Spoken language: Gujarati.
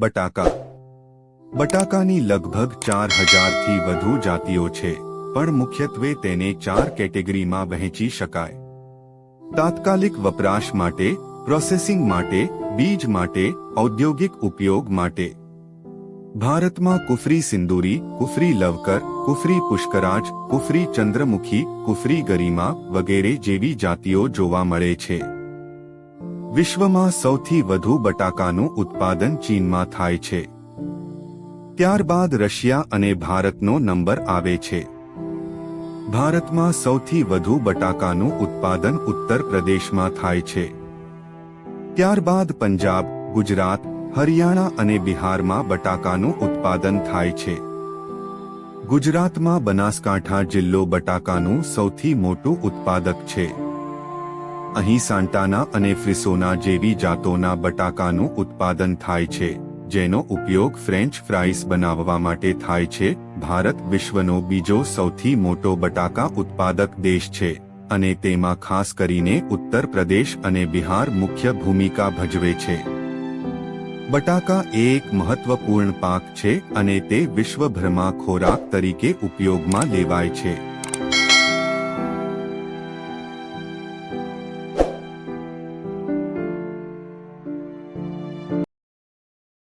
બટાકા બટાકાની લગભગ 4000 થી વધુ જાતિઓ છે, પણ મુખ્યત્વે તેને 4 કેટેગરીમાં વહેંચી શકાય. તાત્કાલિક વપરાશ માટે, પ્રોસેસિંગ માટે, બીજ માટે, ઔદ્યોગિક ઉપયોગ માટે. ભારતમાં કુફરી સિંદૂરી, કુફરી લવકર, કુફરી પુષ્કરાજ, કુફરી ચંદ્રમુખી, કુફરી ગરિમા વગેરે જેવી જાતિઓ જોવા મળે છે. વિશ્વમાં સૌથી વધુ બટાકાનું ઉત્પાદન ચીનમાં થાય છે. ત્યારબાદ રશિયા અને ભારતનો નંબર આવે છે. ભારતમાં સૌથી વધુ બટાકાનું ઉત્પાદન ઉત્તર પ્રદેશમાં થાય છે. ત્યારબાદ પંજાબ, ગુજરાત, હરિયાણા અને બિહારમાં બટાકાનું ઉત્પાદન થાય છે. ગુજરાતમાં બનાસકાંઠા જિલ્લો બટાકાનું સૌથી મોટું ઉત્પાદક છે. અહીં સાન્ટાના અને ફ્રિસોના જેવી જાતોના બટાકાનું ઉત્પાદન થાય છે, જેનો ઉપયોગ ફ્રેન્ચ ફ્રાઈસ બનાવવા માટે થાય છે. ભારત વિશ્વનો બીજો સૌથી મોટો બટાકા ઉત્પાદક દેશ છે, અને તેમાં ખાસ કરીને ઉત્તર પ્રદેશ અને બિહાર મુખ્ય ભૂમિકા ભજવે છે. બટાકા એક મહત્વપૂર્ણ પાક છે અને તે વિશ્વભરમાં ખોરાક તરીકે ઉપયોગમાં લેવાય છે.